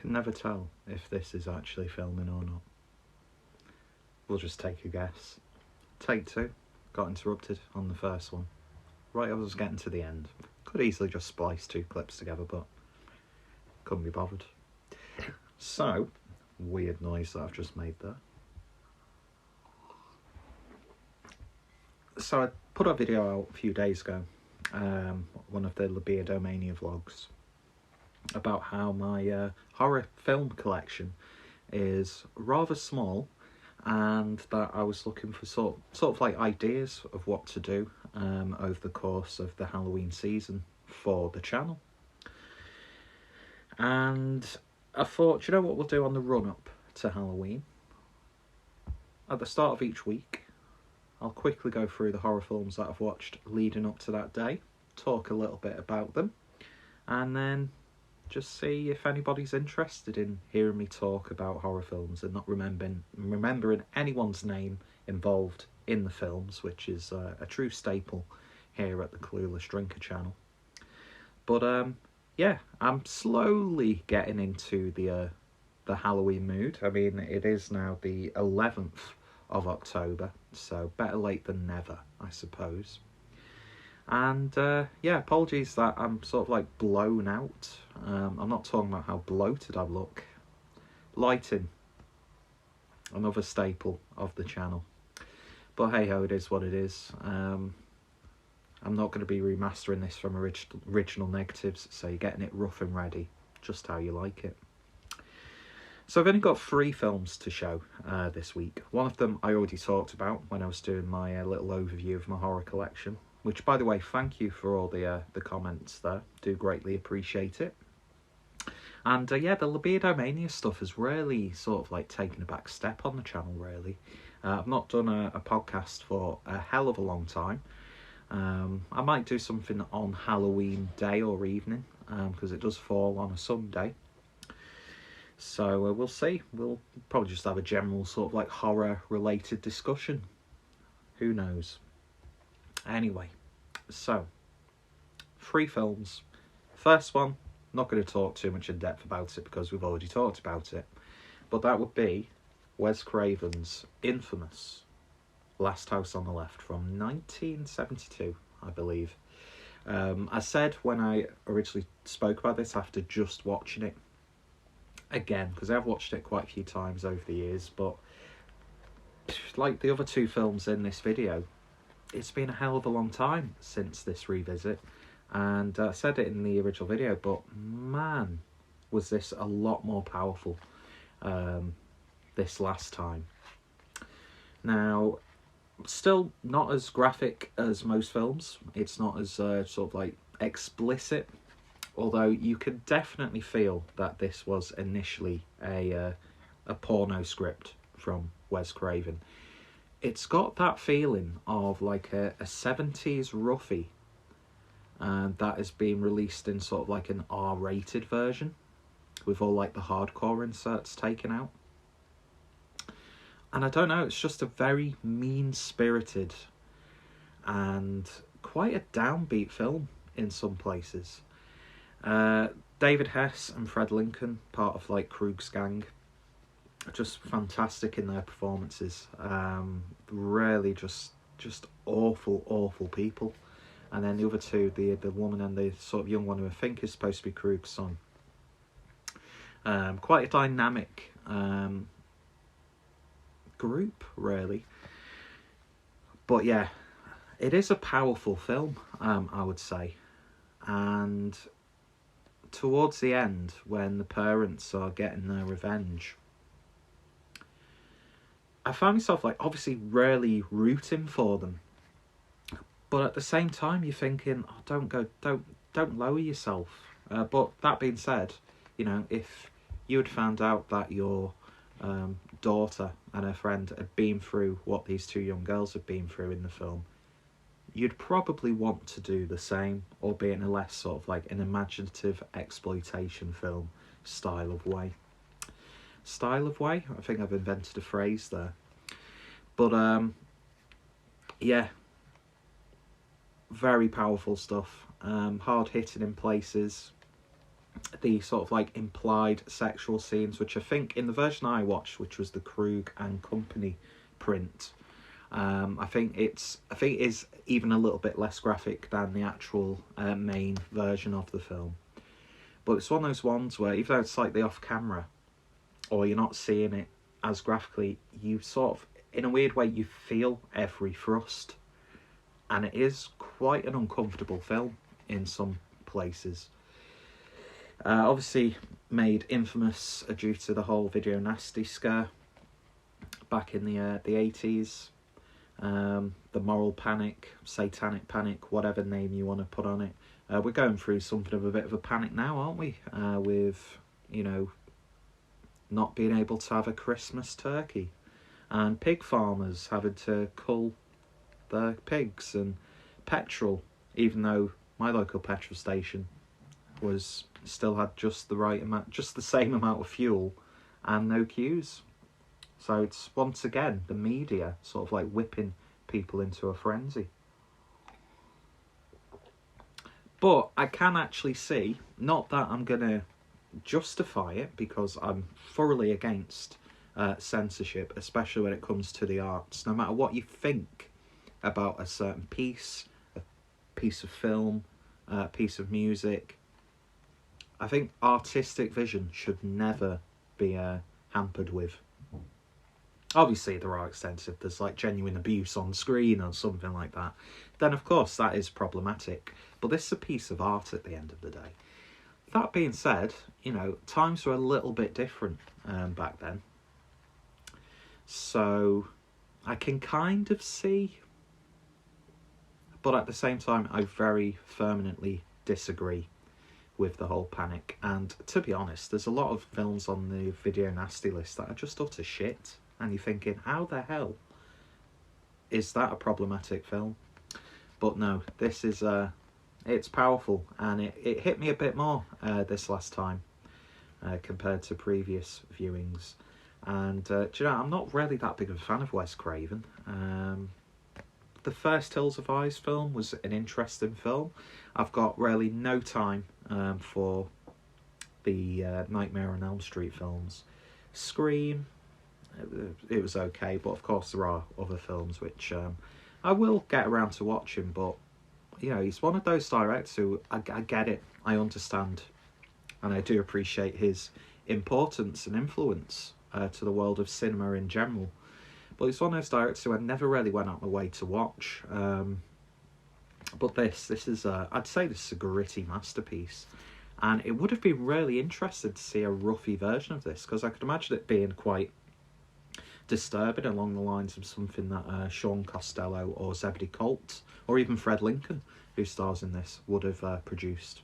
can never tell if this is actually filming or not. We'll just take a guess. Take 2. Got interrupted on the first one. Right, I was getting to the end. Could easily just splice 2 clips together, but couldn't be bothered. So, weird noise that I've just made there. So I put a video out a few days ago, one of the Libidomania vlogs, about how my horror film collection is rather small, and that I was looking for sort of like ideas of what to do over the course of the Halloween season for the channel. And I thought, you know what we'll do on the run-up to Halloween? At the start of each week, I'll quickly go through the horror films that I've watched leading up to that day, talk a little bit about them, and then just see if anybody's interested in hearing me talk about horror films and not remembering anyone's name involved in the films, which is a true staple here at the Clueless Drinker channel. But yeah, I'm slowly getting into the Halloween mood. I mean, it is now the 11th of October, so better late than never, I suppose. And yeah, apologies that I'm sort of like blown out. I'm not talking about how bloated I look. Lighting, another staple of the channel. But hey ho, it is what it is. I'm not going to be remastering this from original negatives, so you're getting it rough and ready, just how you like it. So I've only got 3 films to show this week. One of them I already talked about when I was doing my little overview of my horror collection, which, by the way, thank you for all the comments there. Do greatly appreciate it. And yeah, the Libidomania stuff has really sort of like taken a back step on the channel, really. I've not done a podcast for a hell of a long time. I might do something on Halloween day or evening, because it does fall on a Sunday. So we'll see. We'll probably just have a general sort of like horror related discussion. Who knows? Anyway, so 3 films. First one, not going to talk too much in depth about it because we've already talked about it. But that would be Wes Craven's infamous Last House on the Left from 1972, I believe. I said when I originally spoke about this after just watching it, again, because I've watched it quite a few times over the years, but like the other 2 films in this video, it's been a hell of a long time since this revisit. And I said it in the original video, but man, was this a lot more powerful this last time. Now, still not as graphic as most films. It's not as sort of like explicit, although you can definitely feel that this was initially a porno script from Wes Craven. It's got that feeling of like a 70s roughie that is being released in sort of like an R-rated version with all like the hardcore inserts taken out. And I don't know, it's just a very mean-spirited and quite a downbeat film in some places. David Hess and Fred Lincoln, part of like Krug's gang, are just fantastic in their performances. Really just awful people. And then the other 2, the woman and the sort of young one who I think is supposed to be Krug's son. Quite a dynamic group, really. But yeah, it is a powerful film, I would say. And towards the end, when the parents are getting their revenge, I found myself like obviously really rooting for them, but at the same time you're thinking, oh, don't lower yourself. But that being said, you know, if you had found out that your daughter and her friend had been through what these 2 young girls had been through in the film, you'd probably want to do the same, albeit in a less sort of like an imaginative exploitation film style of way. Style of way? I think I've invented a phrase there. But yeah, very powerful stuff. Hard hitting in places. the sort of like implied sexual scenes, which I think in the version I watched, which was the Krug and Company print, I think it is even a little bit less graphic than the actual main version of the film. But it's one of those ones where even though it's slightly off camera, or you're not seeing it as graphically, you sort of, in a weird way, you feel every thrust. And it is quite an uncomfortable film in some places. Obviously made infamous due to the whole video nasty scare back in the 80s. The moral panic, satanic panic, whatever name you want to put on it. We're going through something of a bit of a panic now, aren't we? With, you know, not being able to have a Christmas turkey, and pig farmers having to cull their pigs, and petrol, even though my local petrol station still had just the right amount, just the same amount of fuel, and no queues. So it's once again the media sort of like whipping people into a frenzy. But I can actually see, not that I'm going to justify it, because I'm thoroughly against censorship, especially when it comes to the arts. No matter what you think about a certain piece, a piece of film, a piece of music, I think artistic vision should never be hampered with. Obviously, there are extents if there's like genuine abuse on screen or something like that. Then, of course, that is problematic. But this is a piece of art at the end of the day. That being said, you know, times were a little bit different back then. So I can kind of see. But at the same time, I very vehemently disagree with the whole panic. And to be honest, there's a lot of films on the video nasty list that are just utter shit. And you're thinking, how the hell is that a problematic film? But no, this is it's powerful, and it hit me a bit more this last time compared to previous viewings. And do you know, I'm not really that big of a fan of Wes Craven. The first Hills of Eyes film was an interesting film. I've got really no time for the Nightmare on Elm Street films. Scream, it was okay, but of course there are other films which I will get around to watching. But you know, he's one of those directors who I get it, I understand, and I do appreciate his importance and influence to the world of cinema in general. But he's one of those directors who I never really went out my way to watch. But this is I'd say this is a gritty masterpiece, and it would have been really interesting to see a roughy version of this, because I could imagine it being quite disturbing along the lines of something that Sean Costello or Zebedee Colt or even Fred Lincoln, who stars in this, would have produced.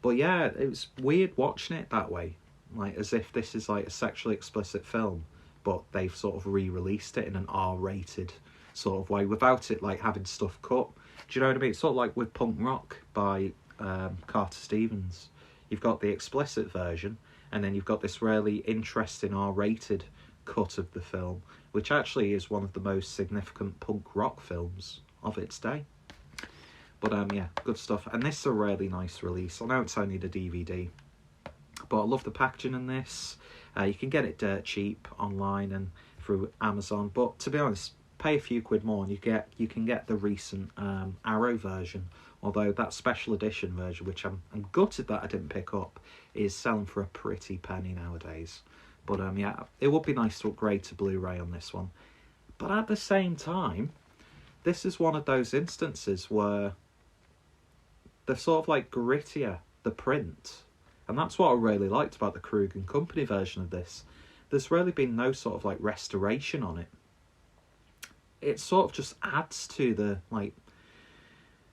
But yeah, it was weird watching it that way, like as if this is like a sexually explicit film, but they've sort of re-released it in an R-rated sort of way without it like having stuff cut. Do you know what I mean? It's sort of like with Punk Rock by Carter Stevens. You've got the explicit version, and then you've got this really interesting R-rated cut of the film, which actually is one of the most significant punk rock films of its day. But yeah, good stuff. And this is a really nice release. I know it's only the DVD, but I love the packaging in this. You can get it dirt cheap online and through Amazon, but to be honest, pay a few quid more and you can get the recent Arrow version. Although that special edition version, which I'm gutted that I didn't pick up, is selling for a pretty penny nowadays. But yeah, it would be nice to upgrade to Blu-ray on this one. But at the same time, this is one of those instances where they're sort of like grittier, the print. And that's what I really liked about the Krug and Company version of this. There's really been no sort of like restoration on it. It sort of just adds to the like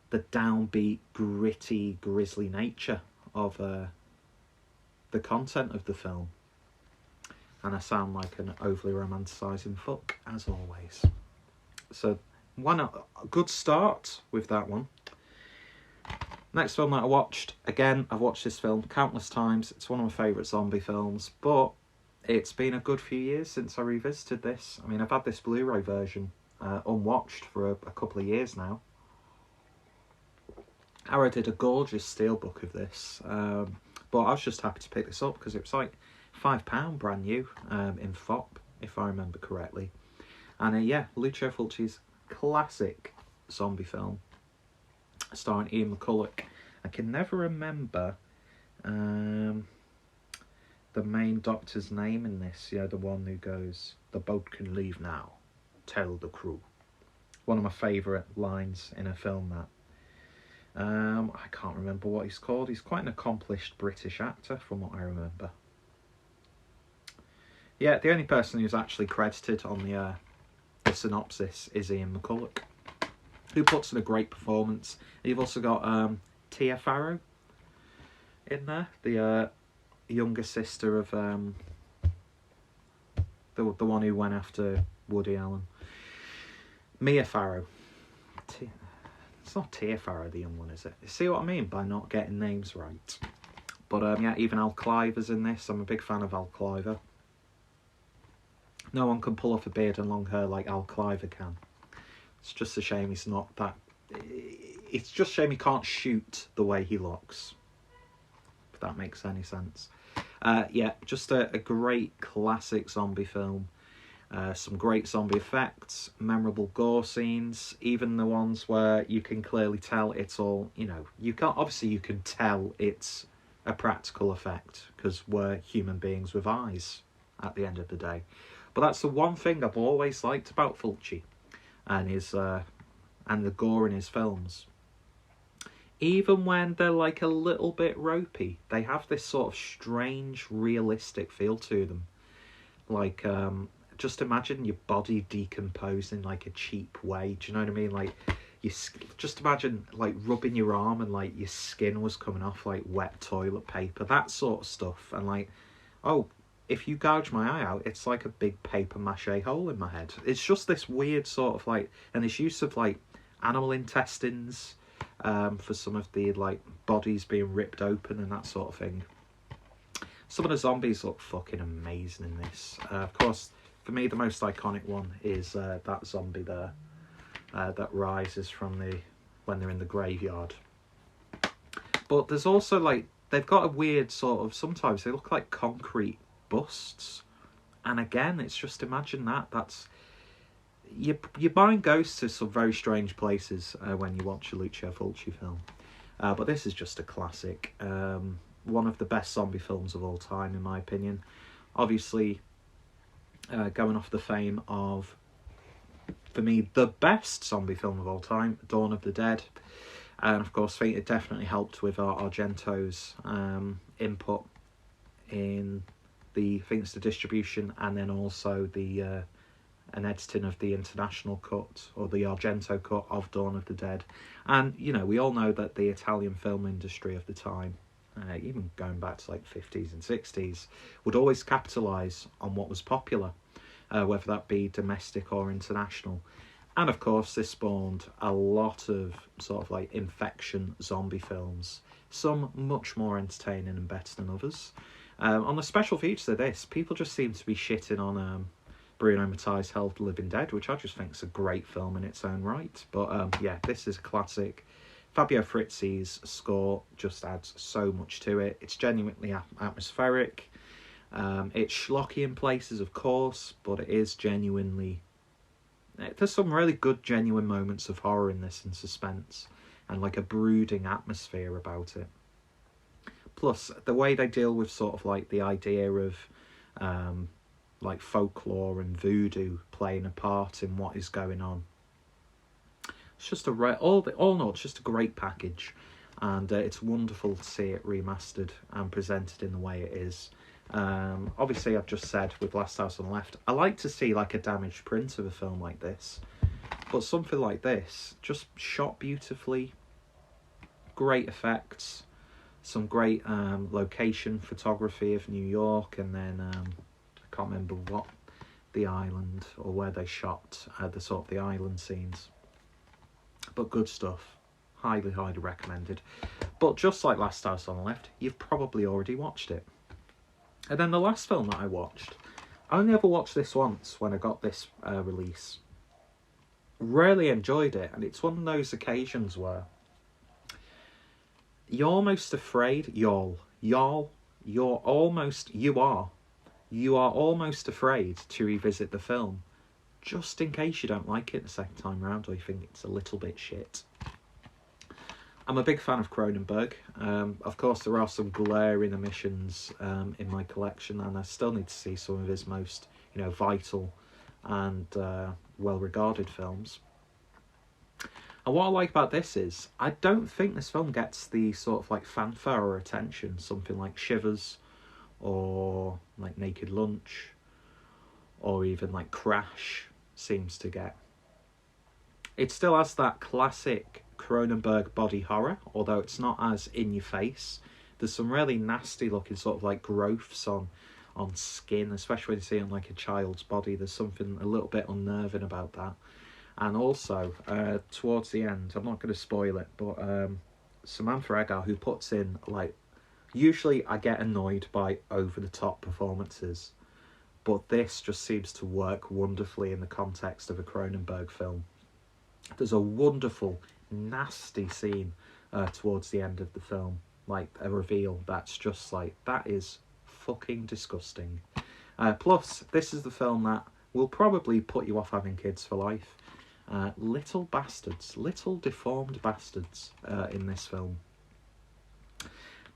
the downbeat, gritty, grisly nature of the content of the film. And I sound like an overly romanticising fuck, as always. So, a good start with that one. Next film that I watched, again, I've watched this film countless times. It's one of my favourite zombie films, but it's been a good few years since I revisited this. I mean, I've had this Blu-ray version unwatched for a couple of years now. Arrow did a gorgeous steelbook of this. But I was just happy to pick this up because it was like £5 brand new in FOP, if I remember correctly. And yeah, Lucio Fulci's classic zombie film starring Ian McCulloch. I can never remember the main doctor's name in this. Yeah, the one who goes, "The boat can leave now. Tell the crew." One of my favourite lines in a film, that. I can't remember what he's called. He's quite an accomplished British actor, from what I remember. Yeah, the only person who's actually credited on the synopsis is Ian McCulloch, who puts in a great performance. You've also got Tia Farrow in there, the younger sister of the one who went after Woody Allen. Mia Farrow. It's not Tia Farrow, the young one, is it? You see what I mean by not getting names right? But yeah, even Al Cliver's in this. I'm a big fan of Al Cliver. No one can pull off a beard and long hair like Al Cliver can. It's just a shame he's not that... It's just a shame he can't shoot the way he looks. If that makes any sense. Yeah, just a great classic zombie film. Some great zombie effects, memorable gore scenes, even the ones where you can clearly tell it's all, you know, you can tell it's a practical effect because we're human beings with eyes at the end of the day. But that's the one thing I've always liked about Fulci and his and the gore in his films. Even when they're like a little bit ropey, they have this sort of strange, realistic feel to them. Like, just imagine your body decomposing like a cheap way. Do you know what I mean? Like, just imagine like rubbing your arm and like your skin was coming off like wet toilet paper. That sort of stuff. And like, oh, if you gouge my eye out, it's like a big paper mache hole in my head. It's just this weird sort of like, and this use of like animal intestines for some of the like bodies being ripped open and that sort of thing. Some of the zombies look fucking amazing in this. Of course, for me, the most iconic one is that zombie there that rises from when they're in the graveyard. But there's also like, they've got a weird sort of, sometimes they look like concrete busts. And again, it's just, imagine that's, your mind goes to some very strange places when you watch a Lucio Fulci film. But this is just a classic. One of the best zombie films of all time, in my opinion. Obviously, going off the fame of, for me, the best zombie film of all time, Dawn of the Dead. And of course, I think it definitely helped with Argento's input in the distribution, and then also the an editing of the international cut, or the Argento cut of Dawn of the Dead. And, you know, we all know that the Italian film industry of the time, even going back to like 50s and 60s, would always capitalise on what was popular, whether that be domestic or international. And of course, this spawned a lot of sort of like infection zombie films, some much more entertaining and better than others. On the special features of this, people just seem to be shitting on Bruno Mattei's Hell of the Living Dead, which I just think is a great film in its own right. But yeah, this is a classic. Fabio Frizzi's score just adds so much to it. It's genuinely atmospheric. It's schlocky in places, of course, but it is genuinely... There's some really good, genuine moments of horror in this and suspense, and like a brooding atmosphere about it. Plus, the way they deal with sort of like the idea of like folklore and voodoo playing a part in what is going on. It's just all in all, it's just a great package, and it's wonderful to see it remastered and presented in the way it is. Obviously, I've just said with Last House on the Left, I like to see like a damaged print of a film like this, but something like this, just shot beautifully, great effects, some great location photography of New York, and then I can't remember what the island or where they shot the sort of the island scenes, but good stuff. Highly recommended. But just like Last House on the Left, you've probably already watched it. And then the last film that I watched, I only ever watched this once when I got this release. Really enjoyed it, and it's one of those occasions where you're almost afraid, Y'all, you are almost afraid to revisit the film, just in case you don't like it the second time round or you think it's a little bit shit. I'm a big fan of Cronenberg. Of course, there are some glaring omissions in my collection, and I still need to see some of his most, vital and well-regarded films. And what I like about this is, I don't think this film gets the sort of like fanfare or attention something like Shivers, or like Naked Lunch, or even like Crash seems to get. It still has that classic Cronenberg body horror, although it's not as in your face. There's some really nasty looking sort of like growths on skin, especially when you see it on like a child's body. There's something a little bit unnerving about that. And also, towards the end, I'm not going to spoil it, but Samantha Eggar, who puts in, like, usually I get annoyed by over-the-top performances, but this just seems to work wonderfully in the context of a Cronenberg film. There's a wonderful, nasty scene towards the end of the film, like a reveal that's just like, that is fucking disgusting. Plus, this is the film that will probably put you off having kids for life. Little bastards, little deformed bastards in this film.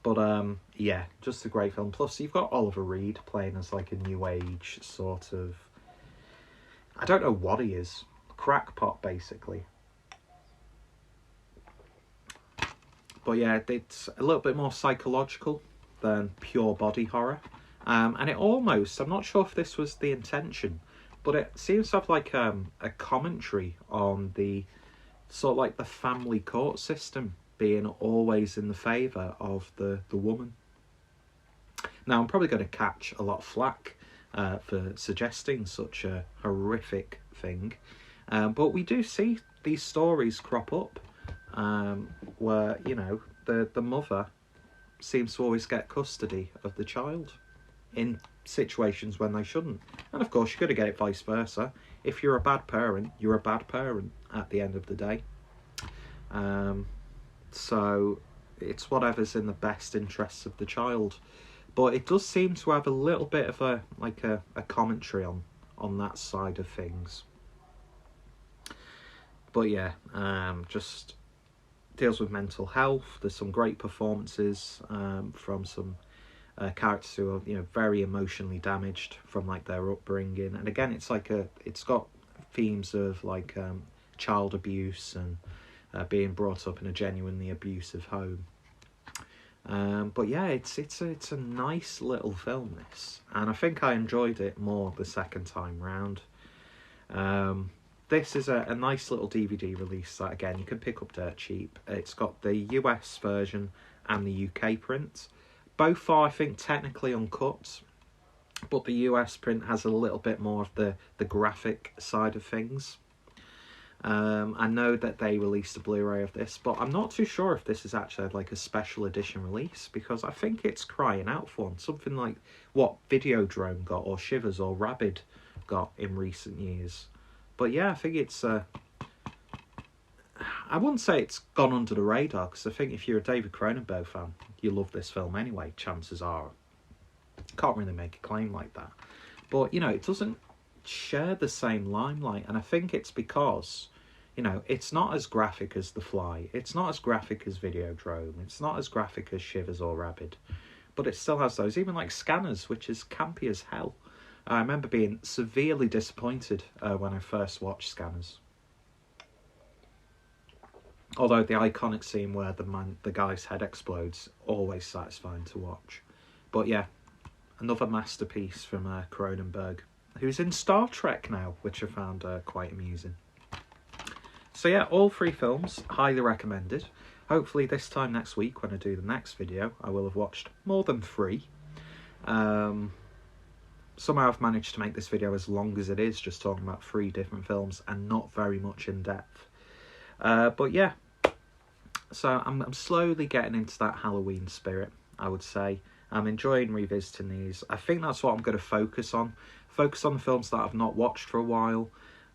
But yeah, just a great film. Plus, you've got Oliver Reed playing as like a new age sort of, I don't know what he is, crackpot basically. But yeah, it's a little bit more psychological than pure body horror. And it almost, I'm not sure if this was the intention, but it seems to have like a commentary on the sort of like the family court system being always in the favour of the woman. Now, I'm probably going to catch a lot of flack for suggesting such a horrific thing, but we do see these stories crop up where, the mother seems to always get custody of the child in situations when they shouldn't. And of course, you're going to get it vice versa. If you're a bad parent, you're a bad parent at the end of the day. So it's whatever's in the best interests of the child. But it does seem to have a little bit of a commentary on that side of things. But yeah, just deals with mental health. There's some great performances from some characters who are very emotionally damaged from like their upbringing, and again it's got themes of like child abuse and being brought up in a genuinely abusive home. But yeah, it's a nice little film, this, and I think I enjoyed it more the second time round. This is a nice little DVD release that again you can pick up dirt cheap. It's got the US version and the UK print. Both are, I think, technically uncut, but the US print has a little bit more of the graphic side of things. I know that they released a Blu-ray of this, but I'm not too sure if this is actually like a special edition release, because I think it's crying out for one. Something like what Videodrome got, or Shivers, or Rabid got in recent years. But yeah, I think it's... I wouldn't say it's gone under the radar, because I think if you're a David Cronenberg fan, you love this film anyway, chances are. Can't really make a claim like that. But, it doesn't share the same limelight, and I think it's because, it's not as graphic as The Fly, it's not as graphic as Videodrome, it's not as graphic as Shivers or Rabid, but it still has those, even like Scanners, which is campy as hell. I remember being severely disappointed when I first watched Scanners. Although the iconic scene where the guy's head explodes, always satisfying to watch. But yeah, another masterpiece from Cronenberg, who's in Star Trek now, which I found quite amusing. So yeah, all three films, highly recommended. Hopefully this time next week, when I do the next video, I will have watched more than 3. Somehow I've managed to make this video as long as it is, just talking about 3 different films and not very much in depth. But yeah, so I'm slowly getting into that Halloween spirit, I would say. I'm enjoying revisiting these. I think that's what I'm going to focus on. Focus on the films that I've not watched for a while,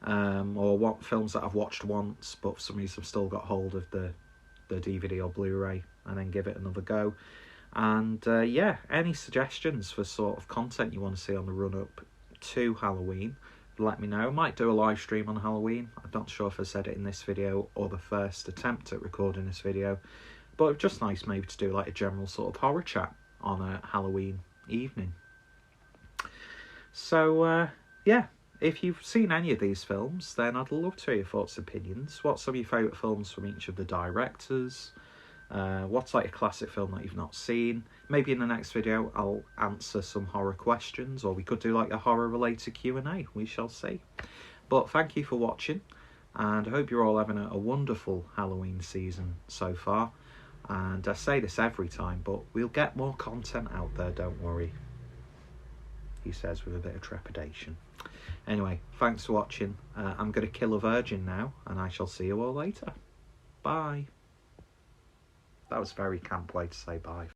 or what films that I've watched once, but for some reason I've still got hold of the DVD or Blu-ray, and then give it another go. And yeah, any suggestions for sort of content you want to see on the run-up to Halloween, let me know. I might do a live stream on Halloween. I'm not sure if I said it in this video or the first attempt at recording this video, but it's just nice maybe to do like a general sort of horror chat on a Halloween evening. So yeah, if you've seen any of these films, then I'd love to hear your thoughts and opinions. What's some of your favourite films from each of the directors? What's like a classic film that you've not seen? Maybe in the next video I'll answer some horror questions, or we could do like a horror related Q&A. We shall see. But thank you for watching, and I hope you're all having a wonderful Halloween season so far. And I say this every time, but we'll get more content out there, don't worry, he says with a bit of trepidation. Anyway, thanks for watching. I'm going to kill a virgin now, and I shall see you all later. Bye. That was a very camp way to say bye.